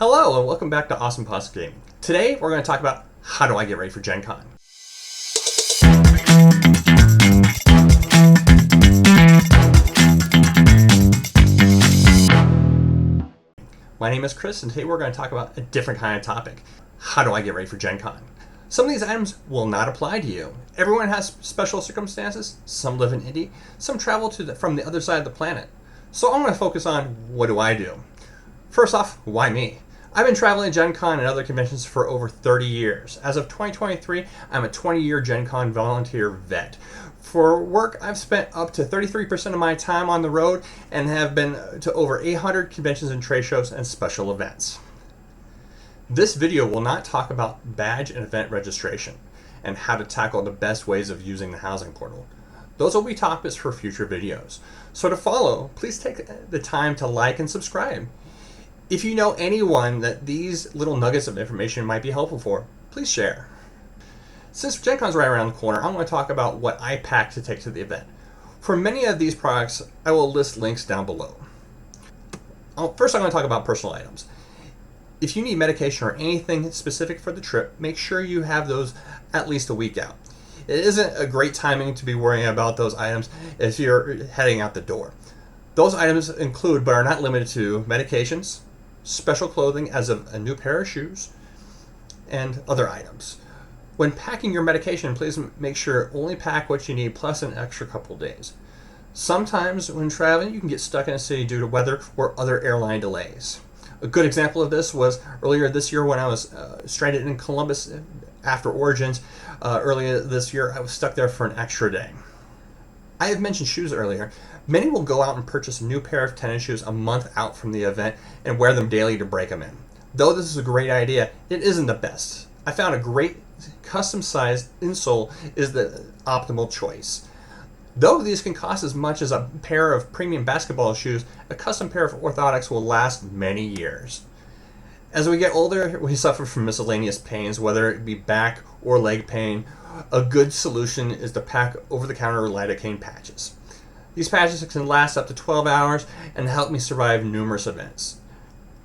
Hello and welcome back to Awesome Pasta Gaming. Today we're going to talk about how do I get ready for Gen Con. My name is Chris and today we're going to talk about a different kind of topic. How do I get ready for Gen Con? Some of these items will not apply to you. Everyone has special circumstances. Some live in Indy. Some travel from the other side of the planet. So I'm going to focus on what do I do. First off, why me? I've been traveling Gen Con and other conventions for over 30 years. As of 2023, I'm a 20-year Gen Con volunteer vet. For work, I've spent up to 33% of my time on the road and have been to over 800 conventions and trade shows and special events. This video will not talk about badge and event registration and how to tackle the best ways of using the housing portal. Those will be topics for future videos. So to follow, please take the time to like and subscribe. If you know anyone that these little nuggets of information might be helpful for, please share. Since Gen Con's right around the corner, I'm going to talk about what I pack to take to the event. For many of these products, I will list links down below. First, I'm going to talk about personal items. If you need medication or anything specific for the trip, make sure you have those at least a week out. It isn't a great timing to be worrying about those items if you're heading out the door. Those items include, but are not limited to, medications, special clothing as of a new pair of shoes, and other items. When packing your medication, please make sure only pack what you need plus an extra couple days. Sometimes when traveling, you can get stuck in a city due to weather or other airline delays. A good example of this was earlier this year when I was stranded in Columbus after Origins. Earlier this year, I was stuck there for an extra day. I have mentioned shoes earlier. Many will go out and purchase a new pair of tennis shoes a month out from the event and wear them daily to break them in. Though this is a great idea, it isn't the best. I found a great custom-sized insole is the optimal choice. Though these can cost as much as a pair of premium basketball shoes, a custom pair of orthotics will last many years. As we get older, we suffer from miscellaneous pains, whether it be back or leg pain. A good solution is to pack over-the-counter lidocaine patches. These patches can last up to 12 hours and help me survive numerous events.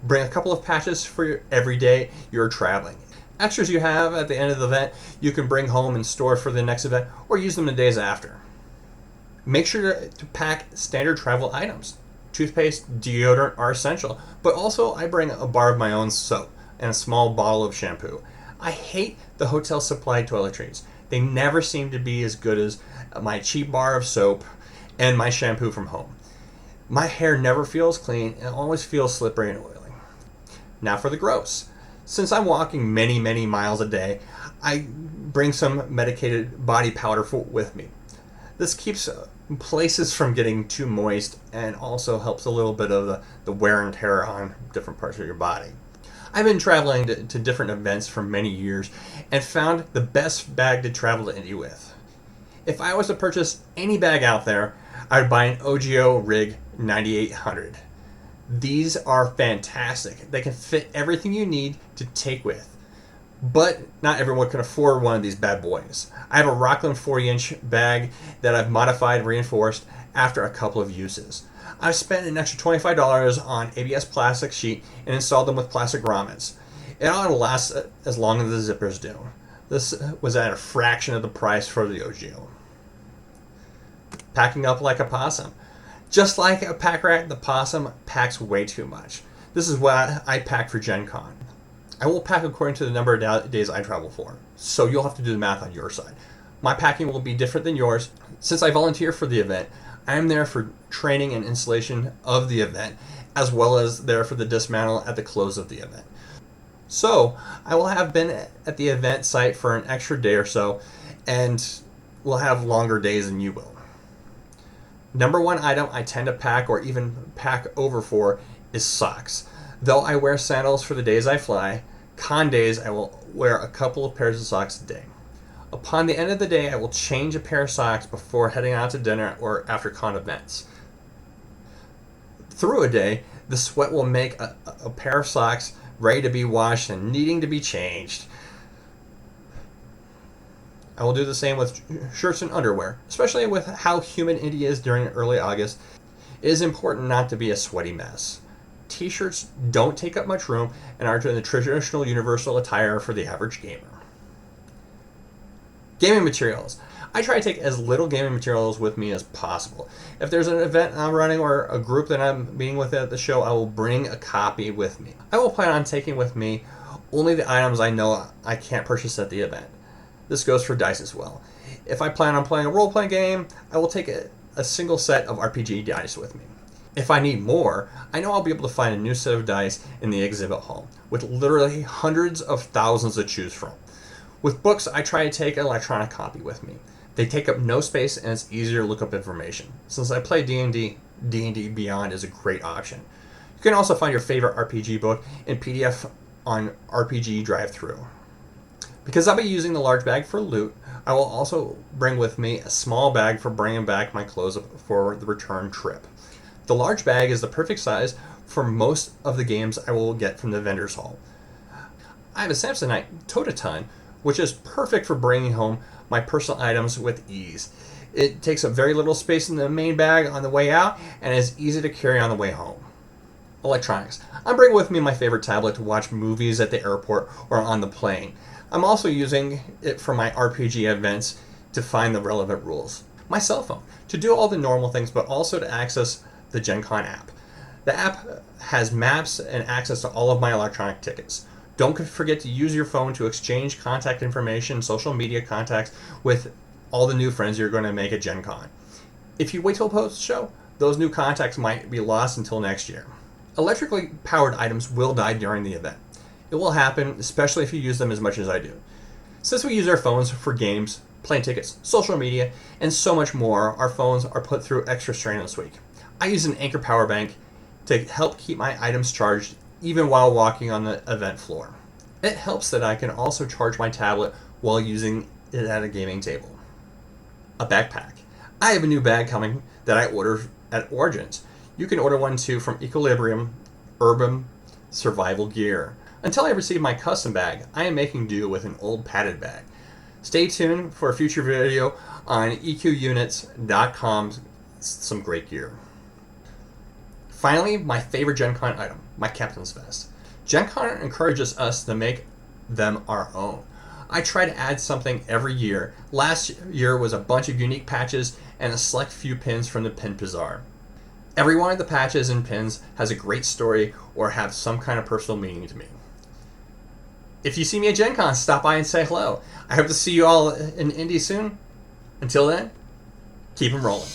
Bring a couple of patches for every day you're traveling. Extras you have at the end of the event, you can bring home and store for the next event or use them the days after. Make sure to pack standard travel items. Toothpaste, deodorant are essential, but also I bring a bar of my own soap and a small bottle of shampoo. I hate the hotel supplied toiletries. They never seem to be as good as my cheap bar of soap and my shampoo from home. My hair never feels clean and always feels slippery and oily. Now for the gross. Since I'm walking many miles a day, I bring some medicated body powder with me. This keeps places from getting too moist and also helps a little bit of the wear and tear on different parts of your body. I've been traveling to different events for many years and found the best bag to travel to Indy with. If I was to purchase any bag out there, I would buy an OGO Rig 9800. These are fantastic. They can fit everything you need to take with. But not everyone can afford one of these bad boys. I have a Rockland 40-inch bag that I've modified and reinforced after a couple of uses. I've spent an extra $25 on ABS plastic sheet and installed them with plastic grommets. It ought to last as long as the zippers do. This was at a fraction of the price for the OGO. Packing up like a possum. Just like a pack rat, the possum packs way too much. This is what I pack for Gen Con. I will pack according to the number of days I travel for, so you'll have to do the math on your side. My packing will be different than yours. Since I volunteer for the event, I am there for training and installation of the event, as well as there for the dismantle at the close of the event. So, I will have been at the event site for an extra day or so, and will have longer days than you will. Number one item I tend to pack or even pack over for is socks. Though I wear sandals for the days I fly, con days I will wear a couple of pairs of socks a day. Upon the end of the day, I will change a pair of socks before heading out to dinner or after con events. Through a day, the sweat will make a pair of socks ready to be washed and needing to be changed. I will do the same with shirts and underwear, especially with how humid Indy is during early August. It is important not to be a sweaty mess. t-shirts don't take up much room and are the traditional universal attire for the average gamer. Gaming materials. I try to take as little gaming materials with me as possible. If there's an event I'm running or a group that I'm meeting with at the show, I will bring a copy with me. I will plan on taking with me only the items I know I can't purchase at the event. This goes for dice as well. If I plan on playing a role-playing game, I will take a single set of RPG dice with me. If I need more, I know I'll be able to find a new set of dice in the exhibit hall, with literally hundreds of thousands to choose from. With books, I try to take an electronic copy with me. They take up no space and it's easier to look up information. Since I play D&D, D&D Beyond is a great option. You can also find your favorite RPG book in PDF on RPG Drive-Thru. Because I'll be using the large bag for loot, I will also bring with me a small bag for bringing back my clothes for the return trip. The large bag is the perfect size for most of the games I will get from the vendor's hall. I have a Samsonite Totaton, which is perfect for bringing home my personal items with ease. It takes up very little space in the main bag on the way out and is easy to carry on the way home. Electronics. I'm bringing with me my favorite tablet to watch movies at the airport or on the plane. I'm also using it for my RPG events to find the relevant rules. My cell phone, to do all the normal things, but also to access the Gen Con app. The app has maps and access to all of my electronic tickets. Don't forget to use your phone to exchange contact information, social media contacts with all the new friends you're going to make at Gen Con. If you wait till post-show, those new contacts might be lost until next year. Electrically powered items will die during the event. It will happen, especially if you use them as much as I do. Since we use our phones for games, plane tickets, social media, and so much more, our phones are put through extra strain this week. I use an Anchor power bank to help keep my items charged even while walking on the event floor. It helps that I can also charge my tablet while using it at a gaming table. A backpack. I have a new bag coming that I ordered at Origins. You can order one too from Equilibrium Urban Survival Gear. Until I receive my custom bag, I am making do with an old padded bag. Stay tuned for a future video on EQUnits.com. Some great gear. Finally, my favorite Gen Con item, my Captain's Vest. Gen Con encourages us to make them our own. I try to add something every year. Last year was a bunch of unique patches and a select few pins from the Pin Bazaar. Every one of the patches and pins has a great story or have some kind of personal meaning to me. If you see me at Gen Con, stop by and say hello. I hope to see you all in Indy soon. Until then, keep 'em rolling.